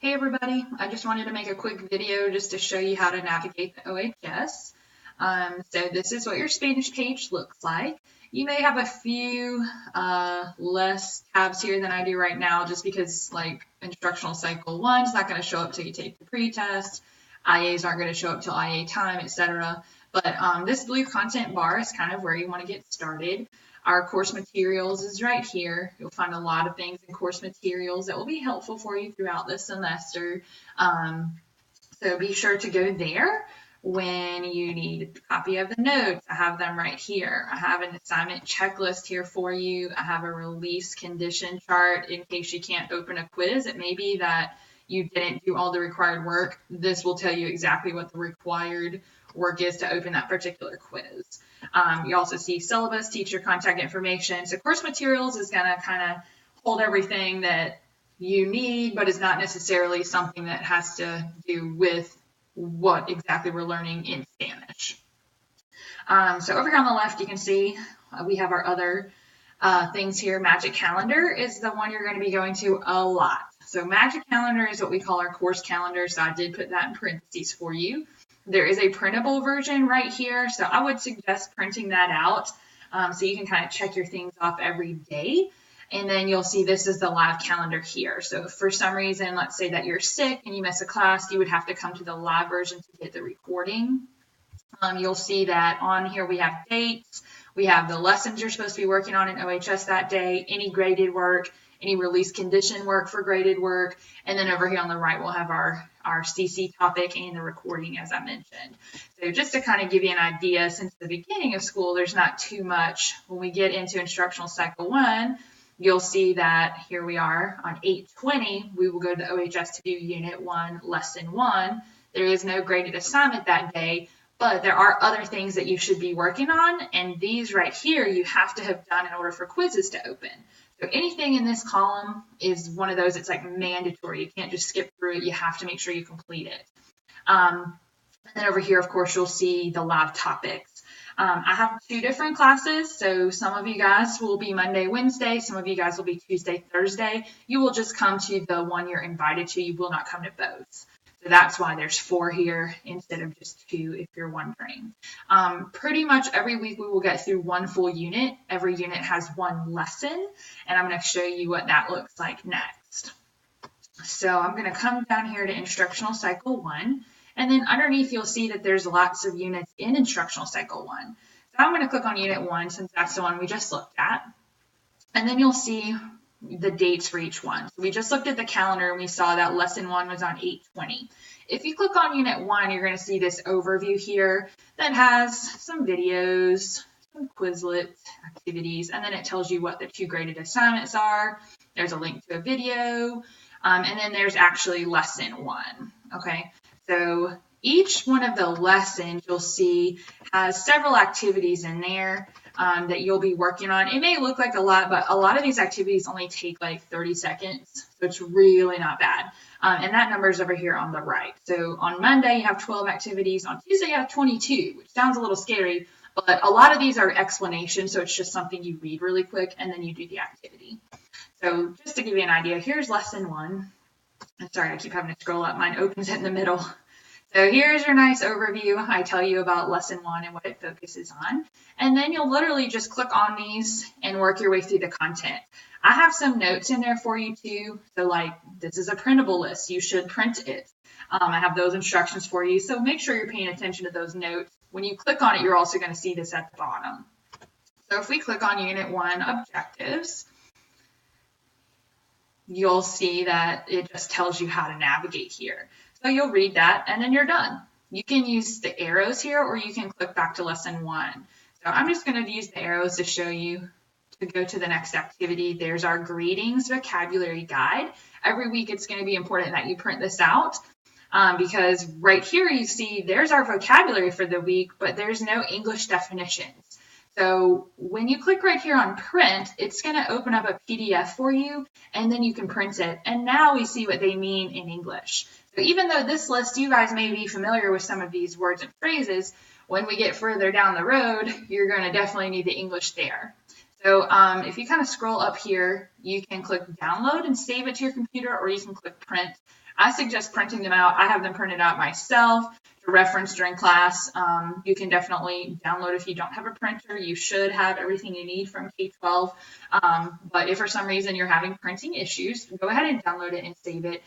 Hey everybody, I just wanted to make a quick video just to show you how to navigate the OHS. So this is what your Spanish page looks like. You may have a few less tabs here than I do right now just because like instructional cycle 1 is not going to show up till you take the pretest, IAs aren't going to show up till IA time, etc. But this blue content bar is kind of where you want to get started. Our course materials is right here. You'll find a lot of things in course materials that will be helpful for you throughout the semester. So be sure to go there. When you need a copy of the notes, I have them right here. I have an assignment checklist here for you. I have a release condition chart in case you can't open a quiz. It may be that you didn't do all the required work. This will tell you exactly what the required work is to open that particular quiz. You also see syllabus, teacher contact information. So course materials is going to kind of hold everything that you need, but is not necessarily something that has to do with what exactly we're learning in Spanish. So over here on the left, you can see we have our other things here. Magic Calendar is the one you're going to be going to a lot. So Magic Calendar is what we call our course calendar. So I did put that in parentheses for you. There is a printable version right here. So I would suggest printing that out so you can kind of check your things off every day. And then you'll see this is the live calendar here. So if for some reason, let's say that you're sick and you miss a class, you would have to come to the live version to get the recording. You'll see that on here we have dates. We have the lessons you're supposed to be working on in OHS that day, any graded work, any release condition work for graded work. And then over here on the right, we'll have our CC topic and the recording, as I mentioned. So just to kind of give you an idea, since the beginning of school, there's not too much. When we get into instructional cycle 1, you'll see that here we are on 8/20, we will go to the OHS to do Unit 1, Lesson 1. There is no graded assignment that day, but there are other things that you should be working on, and these right here you have to have done in order for quizzes to open. So anything in this column is one of those, it's like mandatory. You can't just skip through it. You have to make sure you complete it. And then over here, of course, you'll see the live topics. I have 2 different classes, so some of you guys will be Monday, Wednesday. Some of you guys will be Tuesday, Thursday. You will just come to the one you're invited to. You will not come to both. So that's why there's 4 here instead of just 2, if you're wondering. Pretty much every week we will get through 1 full unit. Every unit has 1 lesson, and I'm going to show you what that looks like next. So I'm going to come down here to instructional cycle 1. And then underneath, you'll see that there's lots of units in instructional cycle 1. So I'm going to click on unit 1 since that's the one we just looked at. And then you'll see the dates for each one. So we just looked at the calendar and we saw that lesson 1 was on 8/20. If you click on unit 1, you're going to see this overview here that has some videos, some Quizlet activities, and then it tells you what the 2 graded assignments are. There's a link to a video, and then there's actually lesson 1. Okay. So each one of the lessons you'll see has several activities in there that you'll be working on. It may look like a lot, but a lot of these activities only take like 30 seconds, so it's really not bad. And that number is over here on the right. So on Monday, you have 12 activities. On Tuesday, you have 22, which sounds a little scary, but a lot of these are explanations, so it's just something you read really quick, and then you do the activity. So just to give you an idea, here's lesson 1. I'm sorry, I keep having to scroll up. Mine opens in the middle. So here's your nice overview. I tell you about lesson 1 and what it focuses on. And then you'll literally just click on these and work your way through the content. I have some notes in there for you too. So like, this is a printable list. You should print it. I have those instructions for you. So make sure you're paying attention to those notes. When you click on it, you're also going to see this at the bottom. So if we click on Unit 1, Objectives, you'll see that it just tells you how to navigate here. So you'll read that and then you're done. You can use the arrows here or you can click back to lesson 1. So I'm just going to use the arrows to show you to go to the next activity. There's our greetings vocabulary guide. Every week it's going to be important that you print this out because right here you see there's our vocabulary for the week, but there's no English definitions. So when you click right here on print, it's going to open up a PDF for you, and then you can print it. And now we see what they mean in English. So even though this list, you guys may be familiar with some of these words and phrases, when we get further down the road, you're going to definitely need the English there. So if you kind of scroll up here, you can click download and save it to your computer, or you can click print. I suggest printing them out. I have them printed out myself to reference during class. You can definitely download if you don't have a printer. You should have everything you need from K-12. But if for some reason you're having printing issues, go ahead and download it and save it.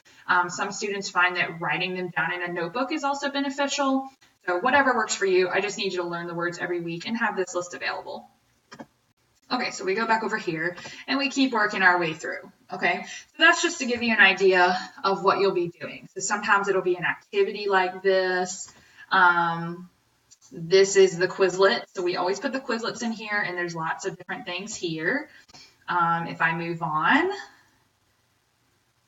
Some students find that writing them down in a notebook is also beneficial. So whatever works for you, I just need you to learn the words every week and have this list available. Okay, so we go back over here and we keep working our way through. Okay, so that's just to give you an idea of what you'll be doing. So sometimes it'll be an activity like this. This is the Quizlet. So we always put the Quizlets in here, and there's lots of different things here. If I move on,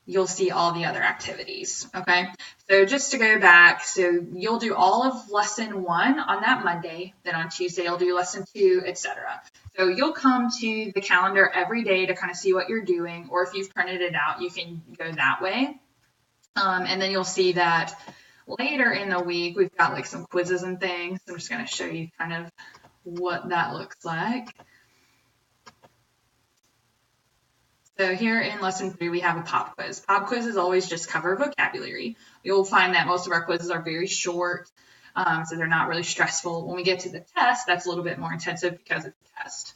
you'll see all the other activities. Okay, so just to go back, so you'll do all of lesson 1 on that Monday, then on Tuesday you'll do lesson 2, etc. So you'll come to the calendar every day to kind of see what you're doing, or if you've printed it out, you can go that way. And then you'll see that later in the week, we've got like some quizzes and things. I'm just going to show you kind of what that looks like. So here in lesson 3, we have a pop quiz. Pop quiz is always just cover vocabulary. You'll find that most of our quizzes are very short, so they're not really stressful. When we get to the test, that's a little bit more intensive because it's a test.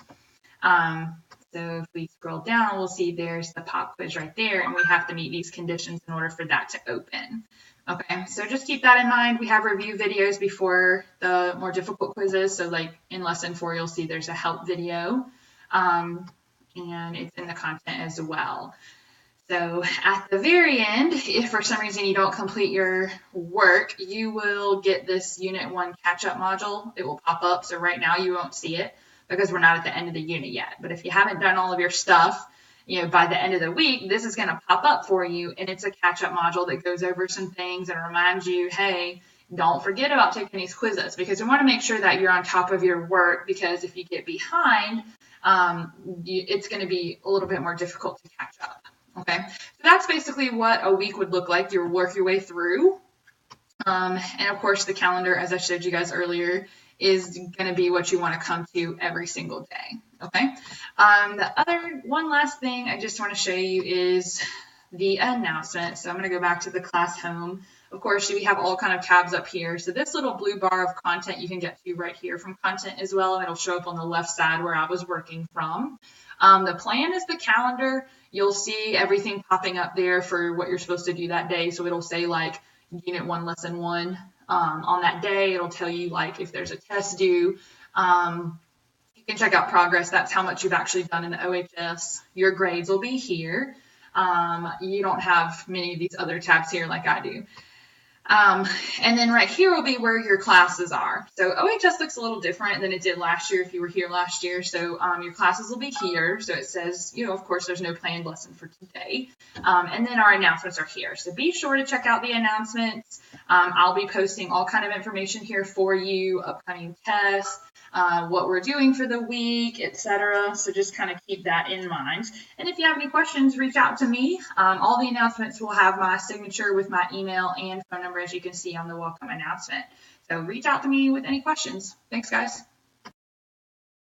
So if we scroll down, we'll see there's the pop quiz right there, and we have to meet these conditions in order for that to open. Okay, so just keep that in mind. We have review videos before the more difficult quizzes. So like in lesson 4, you'll see there's a help video. And it's in the content as well. So at the very end, if for some reason you don't complete your work, you will get this Unit 1 catch-up module. It will pop up. So right now you won't see it because we're not at the end of the unit yet. But if you haven't done all of your stuff, by the end of the week, this is going to pop up for you. And it's a catch-up module that goes over some things and reminds you, hey, don't forget about taking these quizzes, because we want to make sure that you're on top of your work, because if you get behind, it's going to be a little bit more difficult to catch up. Okay, so that's basically what a week would look like. You work your way through. And of course, the calendar, as I showed you guys earlier, is going to be what you want to come to every single day. Okay, one last thing I just want to show you is the announcement. So I'm going to go back to the class home. Of course, we have all kind of tabs up here. So this little blue bar of content you can get to right here from content as well. And it'll show up on the left side where I was working from. The plan is the calendar. You'll see everything popping up there for what you're supposed to do that day. So it'll say like Unit 1, Lesson 1 on that day. It'll tell you like if there's a test due. You can check out progress. That's how much you've actually done in the OHS. Your grades will be here. You don't have many of these other tabs here like I do. And then right here will be where your classes are. So OHS looks a little different than it did last year if you were here last year. So your classes will be here. So it says, of course, there's no planned lesson for today. And then our announcements are here. So be sure to check out the announcements. I'll be posting all kind of information here for you, upcoming tests, what we're doing for the week, etc. So just kind of keep that in mind. And if you have any questions, reach out to me. All the announcements will have my signature with my email and phone number, as you can see on the welcome announcement. So reach out to me with any questions. Thanks, guys.